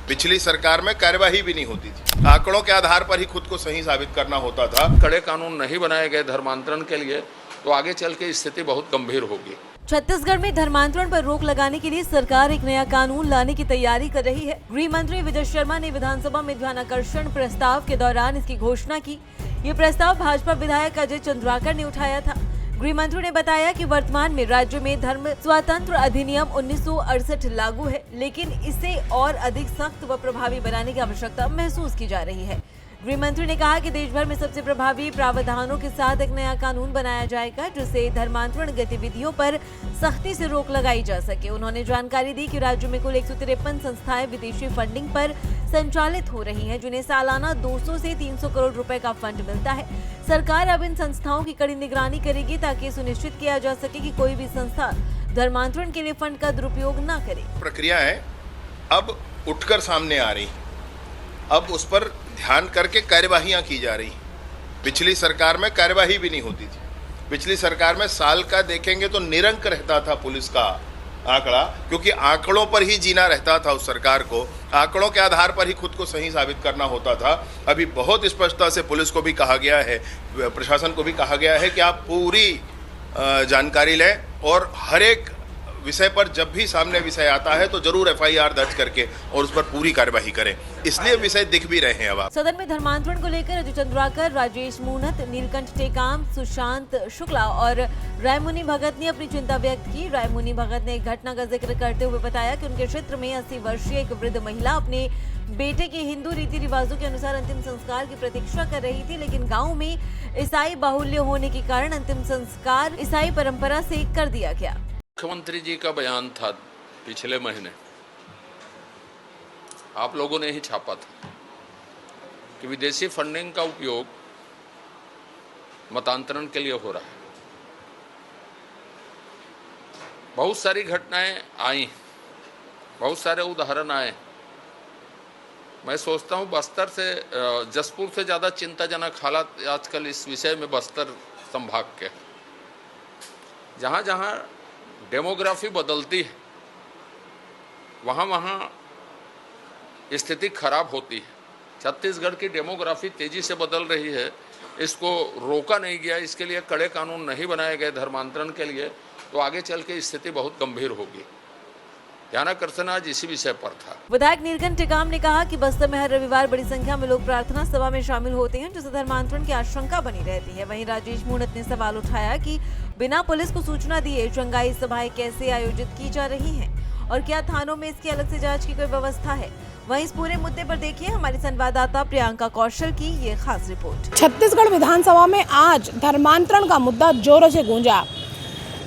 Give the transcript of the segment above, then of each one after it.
पिछली सरकार में कार्यवाही भी नहीं होती थी, आंकड़ों के आधार पर ही खुद को सही साबित करना होता था। कड़े कानून नहीं बनाए गए धर्मांतरण के लिए तो आगे चल के स्थिति बहुत गंभीर होगी। छत्तीसगढ़ में धर्मांतरण पर रोक लगाने के लिए सरकार एक नया कानून लाने की तैयारी कर रही है। गृह मंत्री विजय शर्मा ने विधानसभा में ध्यानाकर्षण प्रस्ताव के दौरान इसकी घोषणा की। ये प्रस्ताव भाजपा विधायक अजय चंद्राकर ने उठाया था। गृह मंत्री ने बताया कि वर्तमान में राज्य में धर्म स्वतंत्र अधिनियम 1968 लागू है, लेकिन इसे और अधिक सख्त व प्रभावी बनाने की आवश्यकता महसूस की जा रही है। गृह मंत्री ने कहा कि देश भर में सबसे प्रभावी प्रावधानों के साथ एक नया कानून बनाया जाएगा, जिससे धर्मांतरण गतिविधियों पर सख्ती से रोक लगाई जा सके। उन्होंने जानकारी दी कि राज्य में कुल 153 संस्थाएं विदेशी फंडिंग पर संचालित हो रही हैं, जिन्हें सालाना 200 से 300 करोड़ रुपए का फंड मिलता है। सरकार अब इन संस्थाओं की कड़ी निगरानी करेगी ताकि सुनिश्चित किया जा सके कि कोई भी संस्था धर्मांतरण के लिए फंड का दुरुपयोग न करे। प्रक्रियाएं अब उठकर सामने आ रही, अब उस पर ध्यान करके कार्यवाहियां की जा रही। पिछली सरकार में कार्यवाही भी नहीं होती थी। पिछली सरकार में साल का देखेंगे तो निरंक रहता था पुलिस का आंकड़ा, क्योंकि आंकड़ों पर ही जीना रहता था उस सरकार को। आंकड़ों के आधार पर ही खुद को सही साबित करना होता था। अभी बहुत स्पष्टता से पुलिस को भी कहा गया है, प्रशासन को भी कहा गया है कि आप पूरी जानकारी लें और हर एक विषय पर जब भी सामने विषय आता है तो जरूर FIR दर्ज करके और उस पर पूरी कार्यवाही करें। इसलिए विषय दिख भी रहे हैं। अब सदन में धर्मांतरण को लेकर अजय चंद्राकर, राजेश मूणत, नीलकंठ टेकाम, सुशांत शुक्ला और रायमुनि भगत ने अपनी चिंता व्यक्त की। रायमुनि भगत ने एक घटना का जिक्र करते हुए बताया कि उनके क्षेत्र में 80 वर्षीय एक वृद्ध महिला अपने बेटे के हिंदू रीति रिवाजों के अनुसार अंतिम संस्कार की प्रतीक्षा कर रही थी, लेकिन गांव में ईसाई बाहुल्य होने के कारण अंतिम संस्कार ईसाई परंपरा से कर दिया गया। मुख्यमंत्री जी का बयान था पिछले महीने, आप लोगों ने ही छापा था कि विदेशी फंडिंग का उपयोग मतांतरण के लिए हो रहा है। बहुत सारी घटनाएं आई, बहुत सारे उदाहरण आए। मैं सोचता हूं बस्तर से, जसपुर से ज़्यादा चिंताजनक हालात आजकल इस विषय में बस्तर संभाग के, जहाँ जहाँ डेमोग्राफी बदलती है वहाँ वहाँ स्थिति खराब होती है। छत्तीसगढ़ की डेमोग्राफी तेजी से बदल रही है, इसको रोका नहीं गया, इसके लिए कड़े कानून नहीं बनाए गए धर्मांतरण के लिए तो आगे चल के स्थिति बहुत गंभीर होगी। ध्यानाकर्षण आज इसी विषय पर था। विधायक नीलकंठ टेकाम ने कहा कि बस्तर में हर रविवार बड़ी संख्या में लोग प्रार्थना सभा में शामिल होते हैं, जिससे धर्मांतरण की आशंका बनी रहती है। वहीं राजेश मूणत ने सवाल उठाया कि बिना पुलिस को सूचना दिए चंगाई सभाएं कैसे आयोजित की जा रही हैं और क्या थानों में इसकी अलग से जांच की कोई व्यवस्था है। वहीं इस पूरे मुद्दे पर देखिए हमारी संवाददाता प्रियंका कौशल की ये खास रिपोर्ट। छत्तीसगढ़ विधानसभा में आज धर्मांतरण का मुद्दा जोरों से गूंजा।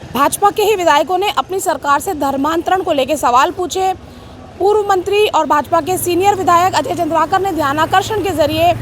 भाजपा के ही विधायकों ने अपनी सरकार से धर्मांतरण को लेकर सवाल पूछे। पूर्व मंत्री और भाजपा के सीनियर विधायक अजय चंद्राकर ने ध्यानाकर्षण के जरिए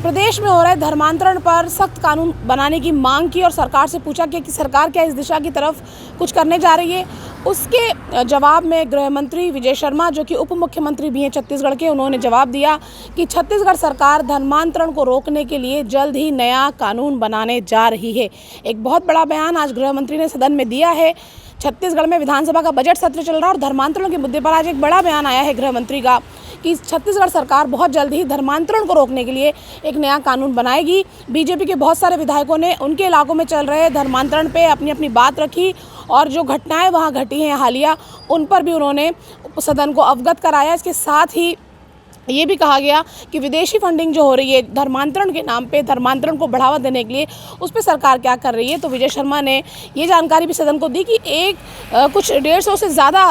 प्रदेश में हो रहे धर्मांतरण पर सख्त कानून बनाने की मांग की और सरकार से पूछा कि सरकार क्या इस दिशा की तरफ कुछ करने जा रही है। उसके जवाब में गृह मंत्री विजय शर्मा, जो कि उप मुख्यमंत्री भी हैं छत्तीसगढ़ के, उन्होंने जवाब दिया कि छत्तीसगढ़ सरकार धर्मांतरण को रोकने के लिए जल्द ही नया कानून बनाने जा रही है। एक बहुत बड़ा बयान आज गृह मंत्री ने सदन में दिया है। छत्तीसगढ़ में विधानसभा का बजट सत्र चल रहा है और धर्मांतरण के मुद्दे पर आज एक बड़ा बयान आया है गृह मंत्री का कि छत्तीसगढ़ सरकार बहुत जल्द ही धर्मांतरण को रोकने के लिए एक नया कानून बनाएगी। बीजेपी के बहुत सारे विधायकों ने उनके इलाकों में चल रहे धर्मांतरण पे अपनी अपनी बात रखी और जो घटनाएं वहां घटी हैं हालिया, उन पर भी उन्होंने सदन को अवगत कराया। इसके साथ ही ये भी कहा गया कि विदेशी फंडिंग जो हो रही है धर्मांतरण के नाम पे, धर्मांतरण को बढ़ावा देने के लिए, उस पर सरकार क्या कर रही है। तो विजय शर्मा ने ये जानकारी भी सदन को दी कि कुछ 150 से ज़्यादा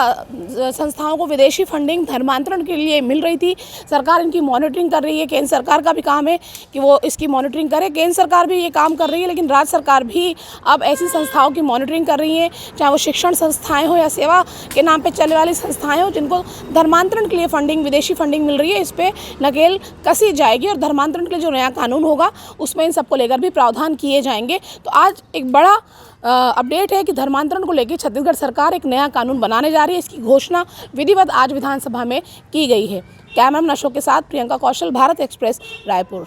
संस्थाओं को विदेशी फंडिंग धर्मांतरण के लिए मिल रही थी। सरकार इनकी मॉनिटरिंग कर रही है। केंद्र सरकार का भी काम है कि वो इसकी मॉनिटरिंग करे। केंद्र सरकार भी ये काम कर रही है, लेकिन राज्य सरकार भी अब ऐसी संस्थाओं की मॉनिटरिंग कर रही है, चाहे वो शिक्षण संस्थाएँ हो या सेवा के नाम पर चलने वाली संस्थाएँ हो, जिनको धर्मांतरण के लिए फंडिंग, विदेशी फंडिंग मिल रही है। इस पे नकेल कसी जाएगी और धर्मांतरण के लिए जो नया कानून होगा उसमें इन सबको लेकर भी प्रावधान किए जाएंगे। तो आज एक बड़ा अपडेट है कि धर्मांतरण को लेकर छत्तीसगढ़ सरकार एक नया कानून बनाने जा रही है। इसकी घोषणा विधिवत आज विधानसभा में की गई है। कैमरामैन अशोक के साथ प्रियंका कौशल, भारत एक्सप्रेस, रायपुर।